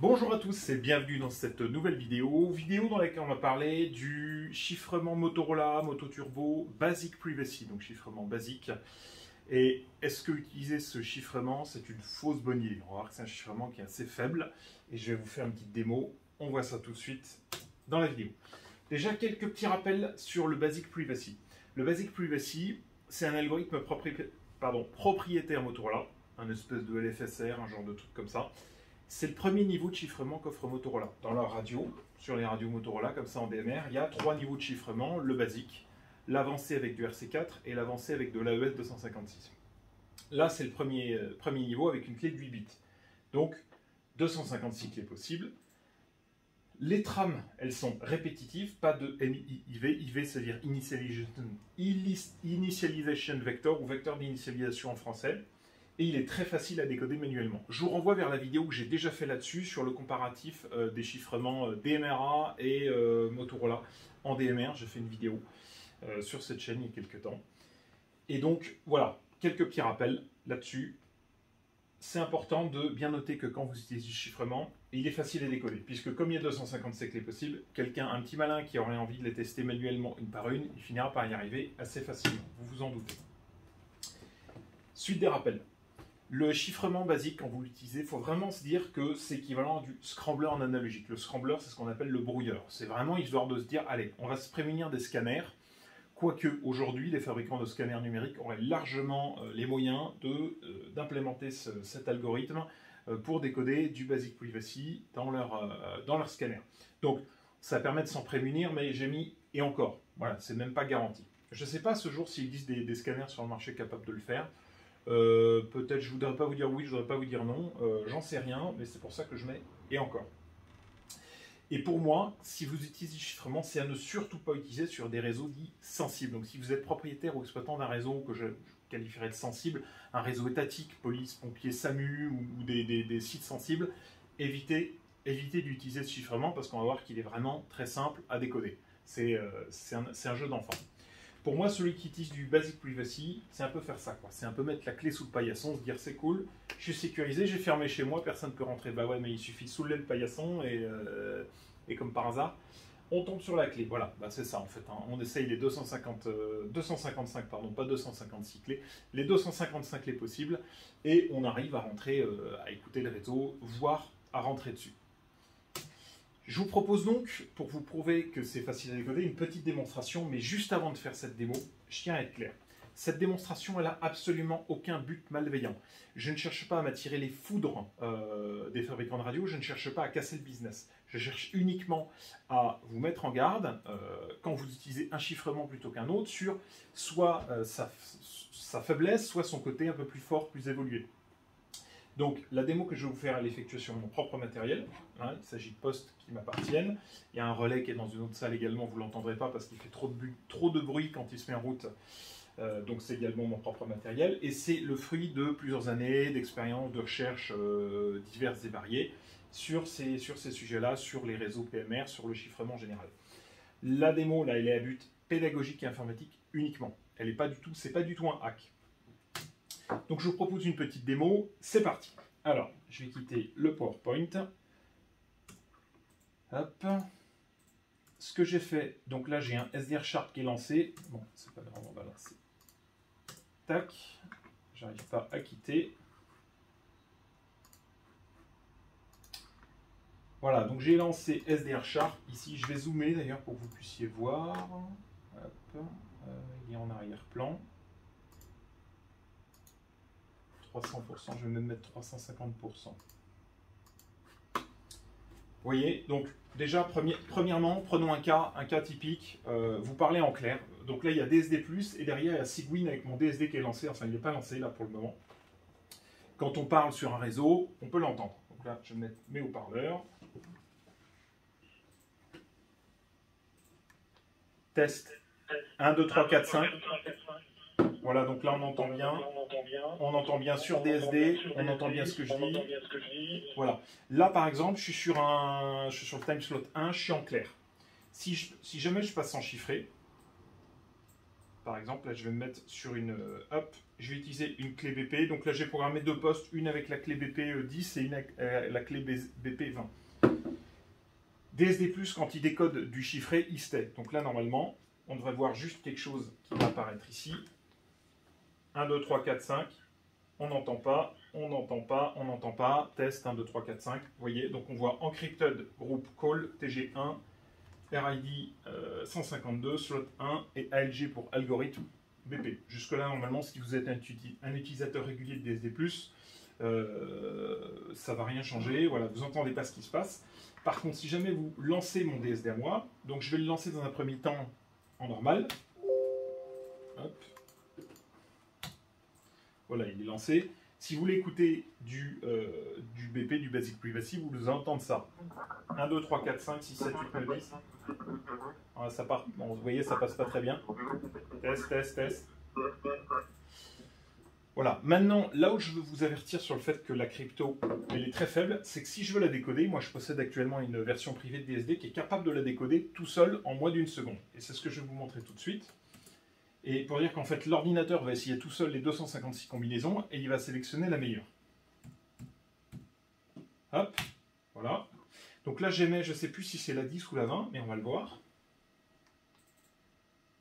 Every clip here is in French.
Bonjour à tous et bienvenue dans cette nouvelle vidéo dans laquelle on va parler du chiffrement Motorola Moto Turbo Basic Privacy, donc chiffrement basique. Et est-ce que utiliser ce chiffrement, c'est une fausse bonne idée? On va voir que c'est un chiffrement qui est assez faible et je vais vous faire une petite démo. On voit ça tout de suite dans la vidéo. Déjà, quelques petits rappels sur le Basic Privacy. Le Basic Privacy, c'est un algorithme propriétaire Motorola, un espèce de LFSR, un genre de truc comme ça. C'est le premier niveau de chiffrement qu'offre Motorola. Dans leur radio, sur les radios Motorola, comme ça en DMR, il y a 3 niveaux de chiffrement, le basique, l'avancé avec du RC4 et l'avancé avec de l'AES 256. Là, c'est le premier niveau avec une clé de 8 bits. Donc, 256 clés possibles. Les trames, elles sont répétitives, pas de MIIV. IV, c'est-à-dire Initialization Vector, ou vecteur d'initialisation en français. Et il est très facile à décoder manuellement. Je vous renvoie vers la vidéo que j'ai déjà fait là-dessus, sur le comparatif des chiffrements DMRA et Motorola en DMR. J'ai fait une vidéo sur cette chaîne il y a quelques temps. Et donc, voilà, quelques petits rappels là-dessus. C'est important de bien noter que quand vous utilisez le chiffrement, il est facile à décoder, puisque comme il y a 257 clés possibles, un petit malin qui aurait envie de les tester manuellement une par une, il finira par y arriver assez facilement, vous vous en doutez. Suite des rappels. Le chiffrement basique, quand vous l'utilisez, il faut vraiment se dire que c'est équivalent du scrambler en analogique. Le scrambler, c'est ce qu'on appelle le brouilleur. C'est vraiment histoire de se dire, allez, on va se prémunir des scanners, quoique aujourd'hui, les fabricants de scanners numériques auraient largement les moyens d'implémenter cet algorithme pour décoder du Basic Privacy dans leur scanner. Donc, ça permet de s'en prémunir, mais j'ai mis « et encore ». Voilà, c'est même pas garanti. Je ne sais pas ce jour s'il existe des scanners sur le marché capables de le faire. Peut-être je ne voudrais pas vous dire oui, je ne voudrais pas vous dire non, j'en sais rien, mais c'est pour ça que je mets « et encore ». Et pour moi, si vous utilisez le chiffrement, c'est à ne surtout pas utiliser sur des réseaux dits sensibles. Donc si vous êtes propriétaire ou exploitant d'un réseau que je qualifierais de sensible, un réseau étatique, police, pompiers, SAMU ou des sites sensibles, évitez d'utiliser ce chiffrement parce qu'on va voir qu'il est vraiment très simple à décoder. C'est un jeu d'enfant. Pour moi, celui qui utilise du Basic Privacy, c'est un peu faire ça, quoi. C'est un peu mettre la clé sous le paillasson, se dire c'est cool, je suis sécurisé, j'ai fermé chez moi, personne ne peut rentrer. Bah ouais, mais il suffit de soulever le paillasson et comme par hasard, on tombe sur la clé. Voilà, bah c'est ça en fait. Hein. On essaye les 255, pardon, pas 256 clés, les 255 clés possibles et on arrive à rentrer, à écouter le réseau, voire à rentrer dessus. Je vous propose donc, pour vous prouver que c'est facile à décoder, une petite démonstration, mais juste avant de faire cette démo, je tiens à être clair. Cette démonstration, elle n'a absolument aucun but malveillant. Je ne cherche pas à m'attirer les foudres des fabricants de radio, je ne cherche pas à casser le business. Je cherche uniquement à vous mettre en garde, quand vous utilisez un chiffrement plutôt qu'un autre, sur soit sa faiblesse, soit son côté un peu plus fort, plus évolué. Donc, la démo que je vais vous faire, elle est effectuée sur mon propre matériel. Hein, il s'agit de postes qui m'appartiennent. Il y a un relais qui est dans une autre salle également, vous ne l'entendrez pas parce qu'il fait trop de bruit quand il se met en route. Donc, c'est également mon propre matériel. Et c'est le fruit de plusieurs années d'expérience, de recherches diverses et variées sur ces sujets-là, sur les réseaux PMR, sur le chiffrement général. La démo, là, elle est à but pédagogique et informatique uniquement. Elle n'est pas du tout, c'est pas du tout un hack. Donc je vous propose une petite démo, c'est parti. Alors, je vais quitter le PowerPoint. Hop. Ce que j'ai fait, donc là j'ai un SDR Sharp qui est lancé. Bon, c'est pas grave, on va lancer. Tac, j'arrive pas à quitter. Voilà, donc j'ai lancé SDR Sharp. Ici, je vais zoomer d'ailleurs pour que vous puissiez voir. Hop, il est en arrière-plan. 300%, je vais même mettre 350%. Vous voyez, donc déjà, premièrement, prenons un cas typique, vous parlez en clair. Donc là, il y a DSD+, et derrière, il y a Sigwin avec mon DSD qui est lancé, enfin, il n'est pas lancé là pour le moment. Quand on parle sur un réseau, on peut l'entendre. Donc là, je vais mettre mes haut-parleurs. Test 1, 2, 3, 4, 5. Voilà, donc là on entend bien sur DSD, on entend bien ce que je dis. Voilà. Là par exemple, je suis sur le timeslot 1, je suis en clair. Si jamais je passe en chiffré, Par exemple, là, je vais me mettre sur une... hop, je vais utiliser une clé BP. Donc là, j'ai programmé 2 postes, une avec la clé BP 10 et une avec la clé BP 20. DSD+, quand il décode du chiffré, il stay. Donc là, normalement, on devrait voir juste quelque chose qui va apparaître ici. 1, 2, 3, 4, 5. On n'entend pas, on n'entend pas, on n'entend pas. Test 1, 2, 3, 4, 5. Vous voyez, donc on voit Encrypted Group Call TG1, RID 152, slot 1 et ALG pour algorithme BP. Jusque-là, normalement, si vous êtes un utilisateur régulier de DSD+, ça ne va rien changer. Voilà, vous n'entendez pas ce qui se passe. Par contre, si jamais vous lancez mon DSD à moi, donc je vais le lancer dans un premier temps en normal. Hop. Voilà, il est lancé. Si vous voulez écouter du BP, du Basic Privacy, vous entendez ça. 1, 2, 3, 4, 5, 6, 7, 8, 9, 10. Voilà, ça part. Bon, vous voyez, ça passe pas très bien. Test, test, test. Voilà. Maintenant, là où je veux vous avertir sur le fait que la crypto, elle est très faible, c'est que si je veux la décoder, moi je possède actuellement une version privée de DSD qui est capable de la décoder tout seul en moins d'une seconde. Et c'est ce que je vais vous montrer tout de suite. Et pour dire qu'en fait, l'ordinateur va essayer tout seul les 256 combinaisons et il va sélectionner la meilleure. Hop, voilà. Donc là, j'émets, je ne sais plus si c'est la 10 ou la 20, mais on va le voir.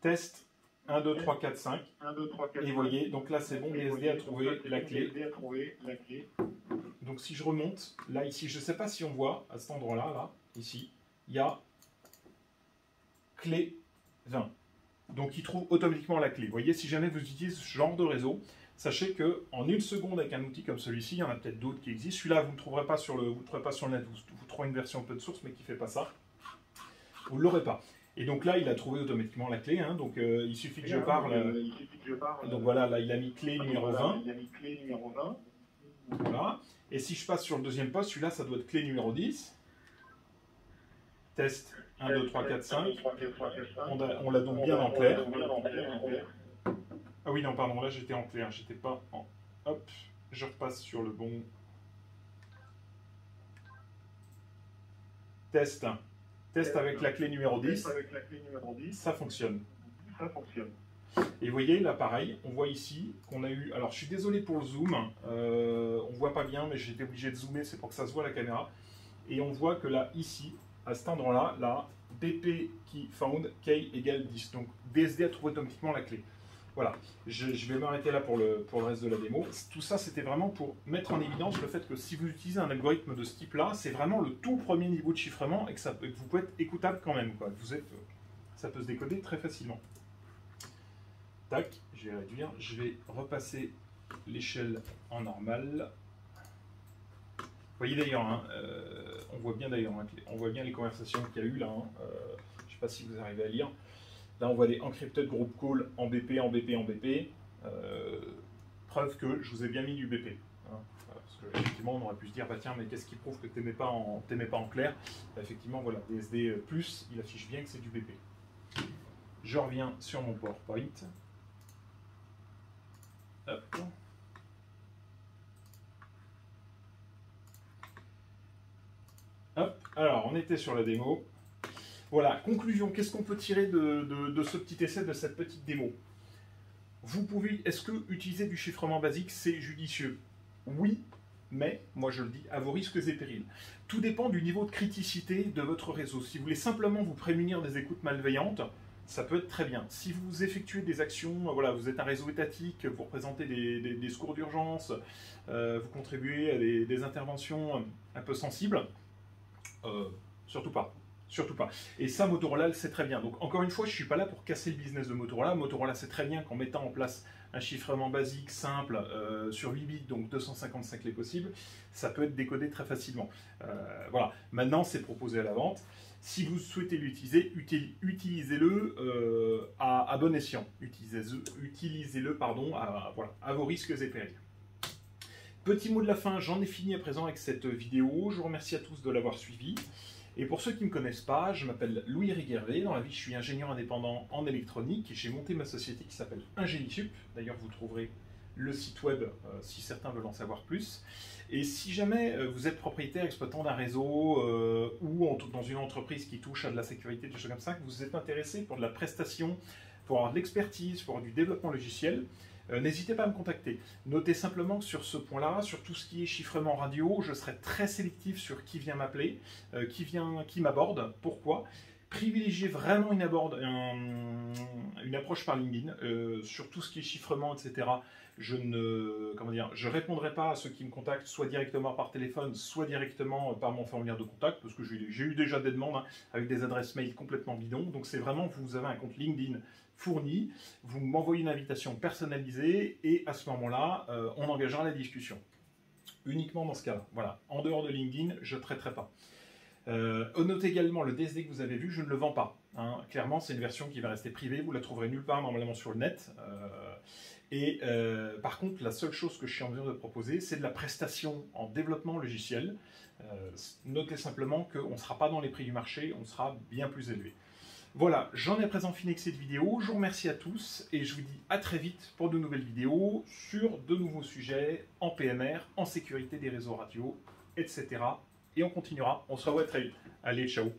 Test 1, 2, 3, 4, 5. Et vous voyez, donc là, c'est bon, DSD a trouvé la clé. Donc si je remonte, là, ici, je ne sais pas si on voit, à cet endroit-là, là, ici, il y a clé 20. Donc il trouve automatiquement la clé. Vous voyez, si jamais vous utilisez ce genre de réseau, sachez qu'en une seconde avec un outil comme celui-ci, il y en a peut-être d'autres qui existent. Celui-là, vous ne trouverez pas sur le net, vous trouverez une version open source, mais qui ne fait pas ça. Vous ne l'aurez pas. Et donc là, il a trouvé automatiquement la clé. Hein, donc il suffit que je parle. Donc voilà, là, il a mis clé numéro 20. Voilà. Et si je passe sur le deuxième poste, celui-là, ça doit être clé numéro 10. Test 1, 2, 3, 4, 5. On l'a donc bien en clair. Ah oui, non, pardon, là j'étais en clair, j'étais pas en... Hop, je repasse sur le bon... Test. Test avec la clé numéro 10. Ça fonctionne. Et vous voyez, là pareil, on voit ici qu'on a eu... Alors je suis désolé pour le zoom, on voit pas bien, mais j'étais obligé de zoomer, c'est pour que ça se voit à la caméra. Et on voit que là, ici, à cet endroit-là, là, BP key found, key égale 10. Donc DSD a trouvé automatiquement la clé. Voilà, je vais m'arrêter là pour le reste de la démo. Tout ça, c'était vraiment pour mettre en évidence le fait que si vous utilisez un algorithme de ce type-là, c'est vraiment le tout premier niveau de chiffrement et que vous pouvez être écoutable quand même, quoi. Ça peut se décoder très facilement. Tac, je vais réduire. Je vais repasser l'échelle en normal. Vous voyez d'ailleurs, hein, on voit bien d'ailleurs, hein, on voit bien les conversations qu'il y a eu là. Hein, je ne sais pas si vous arrivez à lire. Là, on voit des encrypted group call en BP, en BP, en BP. Preuve que je vous ai bien mis du BP. Hein, parce que, effectivement, on aurait pu se dire, bah tiens, mais qu'est-ce qui prouve que tu n'aimais pas en clair? Bah, effectivement, voilà, DSD+, il affiche bien que c'est du BP. Je reviens sur mon PowerPoint. Hop. Hop, alors on était sur la démo. Voilà, conclusion, qu'est-ce qu'on peut tirer de ce petit essai, de cette petite démo? Vous pouvez, est-ce que utiliser du chiffrement basique, c'est judicieux? Oui, mais, moi je le dis, à vos risques et périls. Tout dépend du niveau de criticité de votre réseau. Si vous voulez simplement vous prémunir des écoutes malveillantes, ça peut être très bien. Si vous effectuez des actions, voilà, vous êtes un réseau étatique, vous représentez des secours d'urgence, vous contribuez à des interventions un peu sensibles, surtout pas. Surtout pas. Et ça, Motorola le sait très bien. Donc, encore une fois, je ne suis pas là pour casser le business de Motorola. Motorola sait très bien qu'en mettant en place un chiffrement basique, simple, sur 8 bits, donc 255 les possibles, ça peut être décodé très facilement. Voilà. Maintenant, c'est proposé à la vente. Si vous souhaitez l'utiliser, utilisez-le à bon escient. Utilisez-le voilà, à vos risques et périls. Petit mot de la fin, j'en ai fini à présent avec cette vidéo. Je vous remercie à tous de l'avoir suivi. Et pour ceux qui ne me connaissent pas, je m'appelle Louis-Éric Hervé. Dans la vie, je suis ingénieur indépendant en électronique. J'ai monté ma société qui s'appelle Ingénisup. D'ailleurs, vous trouverez le site web si certains veulent en savoir plus. Et si jamais vous êtes propriétaire, exploitant d'un réseau ou dans une entreprise qui touche à de la sécurité, des choses comme ça, que vous êtes intéressé pour de la prestation faut avoir de l'expertise, il faut avoir du développement logiciel. N'hésitez pas à me contacter. Notez simplement que sur ce point-là, sur tout ce qui est chiffrement radio, je serai très sélectif sur qui vient m'appeler, qui m'aborde, pourquoi. Privilégiez vraiment une approche par LinkedIn sur tout ce qui est chiffrement, etc. Je répondrai pas à ceux qui me contactent, soit directement par téléphone, soit directement par mon formulaire de contact, parce que j'ai eu déjà des demandes avec des adresses mail complètement bidons. Donc c'est vraiment, vous avez un compte LinkedIn fourni, vous m'envoyez une invitation personnalisée et à ce moment-là, on engagera la discussion. Uniquement dans ce cas-là. Voilà. En dehors de LinkedIn, je ne traiterai pas. Notez également le DSD que vous avez vu, je ne le vends pas. Hein. Clairement, c'est une version qui va rester privée, vous la trouverez nulle part normalement sur le net. Par contre, la seule chose que je suis en mesure de proposer, c'est de la prestation en développement logiciel. Notez simplement qu'on ne sera pas dans les prix du marché, on sera bien plus élevé. Voilà, j'en ai présent fini avec cette vidéo. Je vous remercie à tous et je vous dis à très vite pour de nouvelles vidéos sur de nouveaux sujets en PMR, en sécurité des réseaux radio, etc. Et on continuera. On se revoit très vite. Allez, ciao!